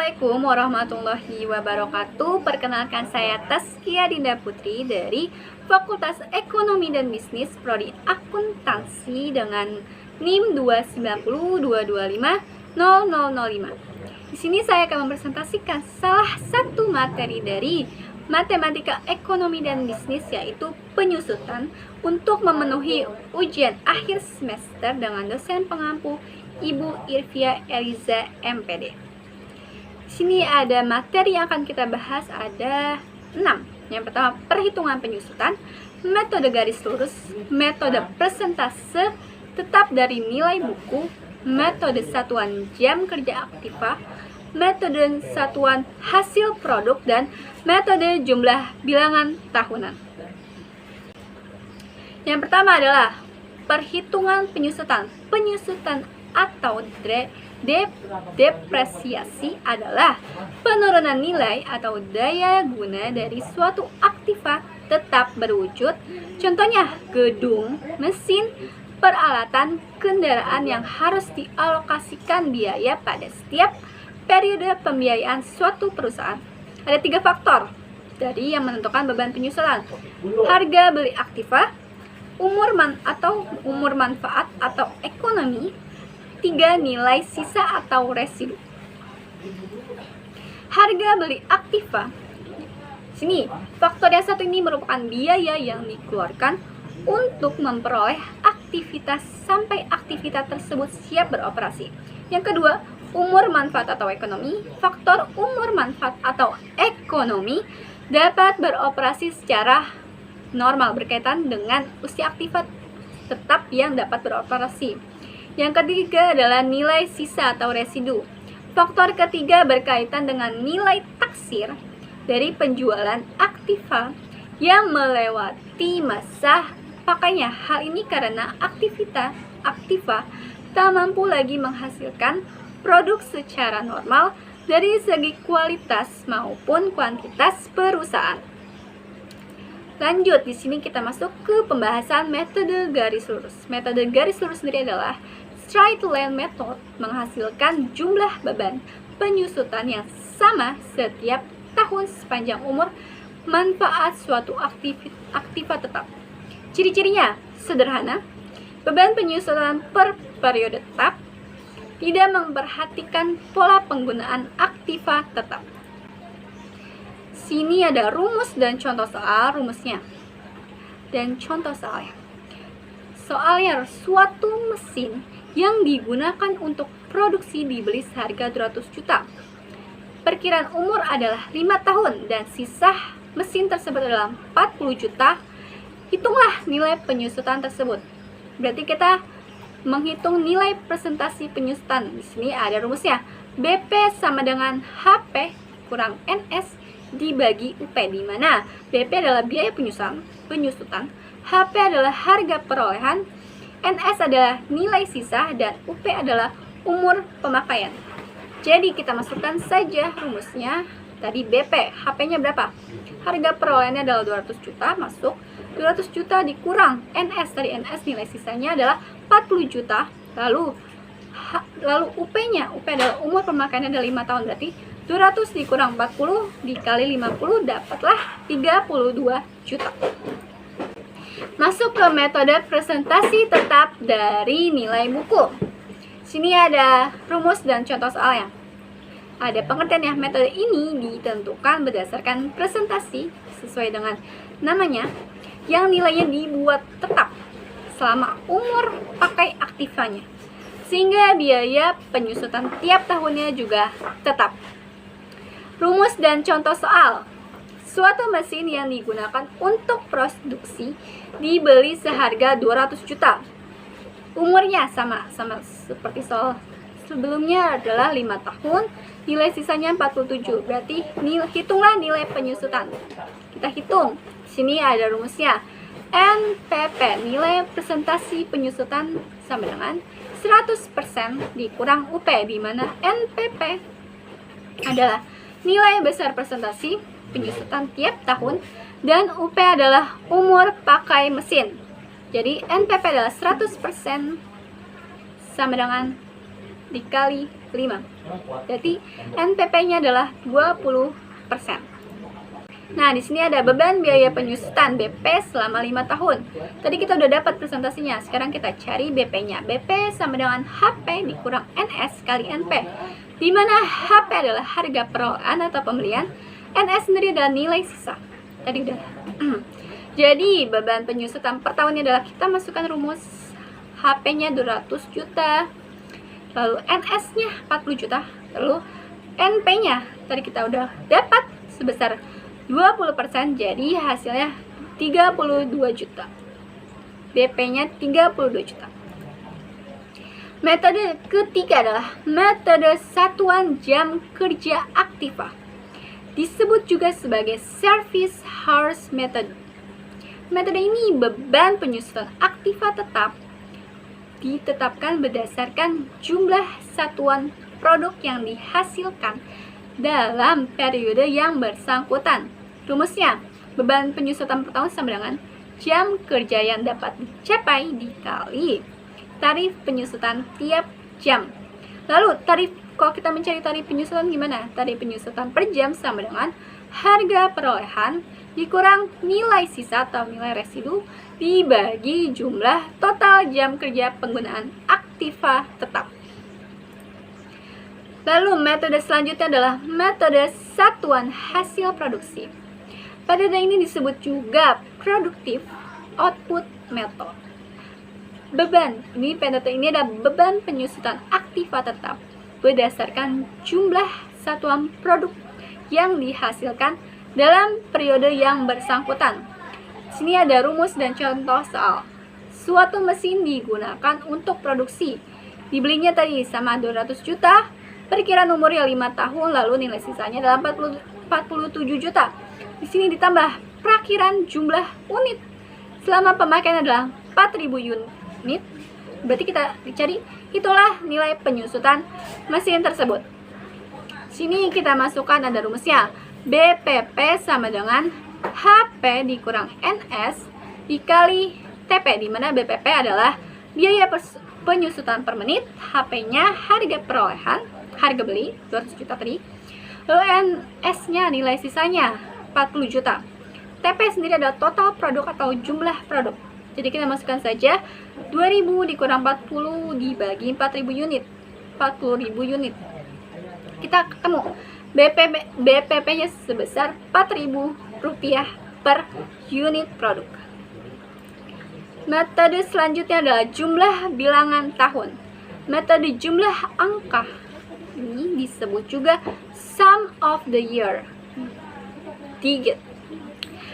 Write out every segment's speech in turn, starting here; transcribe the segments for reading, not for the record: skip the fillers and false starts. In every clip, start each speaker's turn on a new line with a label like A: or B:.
A: Assalamualaikum warahmatullahi wabarakatuh. Perkenalkan, saya Taskia Dinda Putri dari Fakultas Ekonomi dan Bisnis Prodi Akuntansi dengan NIM 29022500005. Di sini saya akan mempresentasikan salah satu materi dari Matematika Ekonomi dan Bisnis, yaitu penyusutan untuk memenuhi ujian akhir semester dengan dosen pengampu Ibu Irvia Eliza MPD. Di sini ada materi yang akan kita bahas, ada 6. Yang pertama, perhitungan penyusutan, metode garis lurus, metode persentase tetap dari nilai buku, metode satuan jam kerja aktiva, metode satuan hasil produk, dan metode jumlah bilangan tahunan. Yang pertama adalah perhitungan penyusutan. Penyusutan atau depresiasi adalah penurunan nilai atau daya guna dari suatu aktiva tetap berwujud, contohnya gedung, mesin, peralatan, kendaraan yang harus dialokasikan biaya pada setiap periode pembiayaan suatu perusahaan. Ada 3 faktor dari yang menentukan beban penyusutan: harga beli aktiva, umur manfaat atau ekonomi, 3 nilai sisa atau residu. Harga beli aktiva. Sini, faktor yang satu ini merupakan biaya yang dikeluarkan untuk memperoleh aktivitas sampai aktivitas tersebut siap beroperasi. Yang kedua, umur manfaat atau ekonomi. Faktor umur manfaat atau ekonomi dapat beroperasi secara normal berkaitan dengan usia aktiva tetap yang dapat beroperasi. Yang ketiga adalah nilai sisa atau residu. Faktor ketiga berkaitan dengan nilai taksir dari penjualan aktiva yang melewati masa pakainya. Hal ini karena aktiva tak mampu lagi menghasilkan produk secara normal dari segi kualitas maupun kuantitas perusahaan. Lanjut, di sini kita masuk ke pembahasan metode garis lurus. Metode garis lurus sendiri adalah straight line method, menghasilkan jumlah beban penyusutan yang sama setiap tahun sepanjang umur manfaat suatu aktiva tetap. Ciri-cirinya sederhana: beban penyusutan per periode tetap, tidak memperhatikan pola penggunaan aktiva tetap. Sini ada rumus dan contoh soal. Rumusnya dan contoh soalnya. Soalnya, suatu mesin yang digunakan untuk produksi dibeli seharga 200 juta. Perkiraan umur adalah 5 tahun dan sisa mesin tersebut adalah 40 juta. Hitunglah nilai penyusutan tersebut. Berarti kita menghitung nilai presentasi penyusutan. Di sini ada rumusnya. BP sama dengan HP kurang NS dibagi UP, di mana BP adalah biaya penyusutan, HP adalah harga perolehan, NS adalah nilai sisa, dan UP adalah umur pemakaian. Jadi kita masukkan saja rumusnya. Tadi BP, HP-nya berapa? Harga perolehannya adalah 200 juta, masuk 200 juta dikurang NS. Tadi NS nilai sisanya adalah 40 juta. Lalu UP-nya, UP adalah umur pemakaiannya adalah 5 tahun, berarti 200 dikurang 40 dikali 50 dapatlah 32 juta. Masuk ke metode presentasi tetap dari nilai buku. Sini ada rumus dan contoh soalnya. Ada pengertian ya. Metode ini ditentukan berdasarkan presentasi sesuai dengan namanya, yang nilainya dibuat tetap selama umur pakai aktivanya, sehingga biaya penyusutan tiap tahunnya juga tetap. Rumus dan contoh soal. Suatu mesin yang digunakan untuk produksi dibeli seharga 200 juta. Umurnya sama seperti soal sebelumnya adalah 5 tahun, nilai sisanya 47. Berarti hitunglah nilai penyusutan. Kita hitung. Di sini ada rumusnya. NPP, nilai presentasi penyusutan, sama dengan 100% dikurang UP, di mana NPP adalah nilai besar presentasi penyusutan tiap tahun, dan UP adalah umur pakai mesin. Jadi NPP adalah 100% sama dengan dikali Jadi NPP-nya adalah 20%. Nah, di sini ada beban biaya penyusutan BP selama 5 tahun. Tadi kita udah dapat presentasinya. Sekarang kita cari BP-nya. BP sama dengan HP dikurang NS kali NP. Di mana HP adalah harga perolehan atau pembelian, NS sendiri adalah nilai sisa. Tadi udah. Jadi, beban penyusutan per tahunnya adalah kita masukkan rumus HP-nya 200 juta. Lalu NS-nya 40 juta. Lalu NP-nya tadi kita udah dapat sebesar 20%, jadi hasilnya 32 juta. BP-nya 32 juta. Metode ketiga adalah metode satuan jam kerja aktiva. Disebut juga sebagai service hours method. Metode ini beban penyusutan aktiva tetap ditetapkan berdasarkan jumlah satuan produk yang dihasilkan dalam periode yang bersangkutan. Rumusnya, beban penyusutan per tahun sama dengan jam kerja yang dapat dicapai dikali tarif penyusutan tiap jam. Lalu kalau kita mencari tarif penyusutan gimana? Tarif penyusutan per jam sama dengan harga perolehan dikurang nilai sisa atau nilai residu dibagi jumlah total jam kerja penggunaan aktiva tetap. Lalu metode selanjutnya adalah metode satuan hasil produksi. Metode ini disebut juga productive output method. Metode ini adalah beban penyusutan aktiva tetap berdasarkan jumlah satuan produk yang dihasilkan dalam periode yang bersangkutan. Di sini ada rumus dan contoh soal. Suatu mesin digunakan untuk produksi. Dibelinya tadi sama 200 juta. Perkiraan umurnya 5 tahun, lalu nilai sisanya adalah 47 juta. Di sini ditambah perakhiran jumlah unit selama pemakaian adalah 4.000 unit. Berarti kita dicari itulah nilai penyusutan mesin tersebut. Sini kita masukkan ada rumusnya. BPP sama dengan HP dikurang NS dikali TP, di mana BPP adalah biaya penyusutan per menit, HP-nya harga perolehan, harga beli 200 juta tadi. Lalu NS-nya nilai sisanya 40 juta. TP sendiri adalah total produk atau jumlah produk. Jadi kita masukkan saja 2000 dikurang 40 dibagi 4000 unit. 40.000 unit. Kita ketemu BPP-nya sebesar Rp4.000 per unit produk. Metode selanjutnya adalah jumlah bilangan tahun. Metode jumlah angka ini disebut juga sum of the year digit.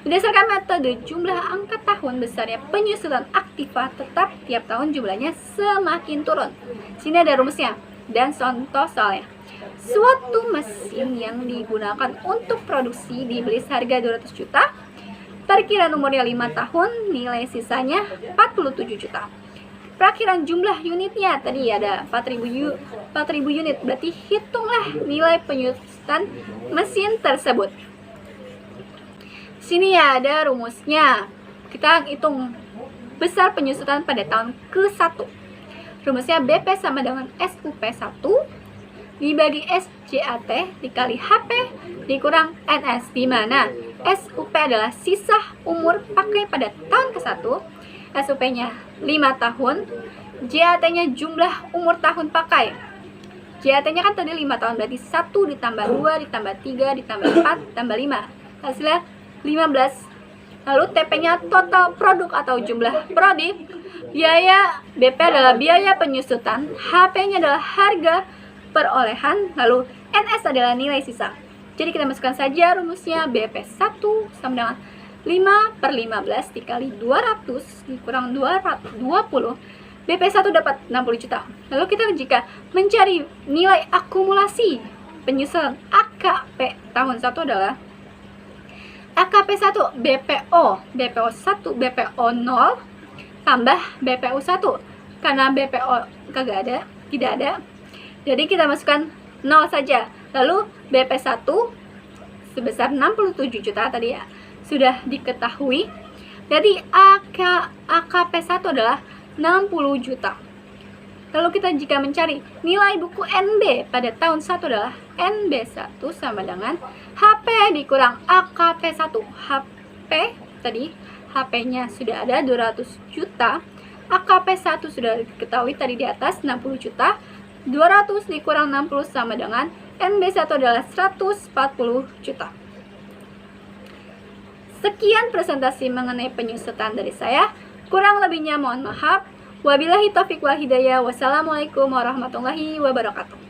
A: Berdasarkan metode jumlah angka tahun, besarnya penyusutan aktiva tetap tiap tahun jumlahnya semakin turun. Sini ada rumusnya dan contoh soalnya. Suatu mesin yang digunakan untuk produksi dibeli seharga 200 juta. Perkiraan umurnya 5 tahun, nilai sisanya 47 juta. Perakhiran jumlah unitnya tadi ada 4.000 unit. Berarti hitunglah nilai penyusutan mesin tersebut. Sini ya ada rumusnya. Kita hitung besar penyusutan pada tahun ke-1. Rumusnya BP sama dengan SUP1 dibagi SJAT dikali HP dikurang NS, di mana SUP adalah sisa umur pakai pada tahun ke-1, SUP-nya 5 tahun, JAT-nya jumlah umur tahun pakai. JAT-nya kan tadi 5 tahun, berarti 1 ditambah 2 ditambah 3 ditambah 4 ditambah 5. Hasilnya 15. Lalu TP-nya total produk atau jumlah produk. Biaya BP adalah biaya penyusutan, HP-nya adalah harga perolehan, lalu NS adalah nilai sisa. Jadi kita masukkan saja rumusnya BP1 sama dengan 5/15 dikali 200 dikurang 220. BP1 dapat 60 juta. Lalu kita jika mencari nilai akumulasi penyusutan AKP tahun 1 adalah AKP1 BPO1 BPO0 tambah BPU1. Karena BPO tidak ada. Jadi kita masukkan 0 saja. Lalu BP1 sebesar 67 juta tadi ya sudah diketahui. Jadi AKP1 adalah 60 juta. Lalu kita jika mencari nilai buku NB pada tahun 1 adalah NB1 sama dengan HP dikurang AKP1. HP tadi, HP-nya sudah ada 200 juta, AKP1 sudah diketahui tadi di atas 60 juta, 200 dikurang 60 sama dengan NB1 adalah 140 juta. Sekian presentasi mengenai penyusutan dari saya. Kurang lebihnya mohon maaf. Wabillahi taufiq wal hidayah. Wassalamualaikum warahmatullahi wabarakatuh.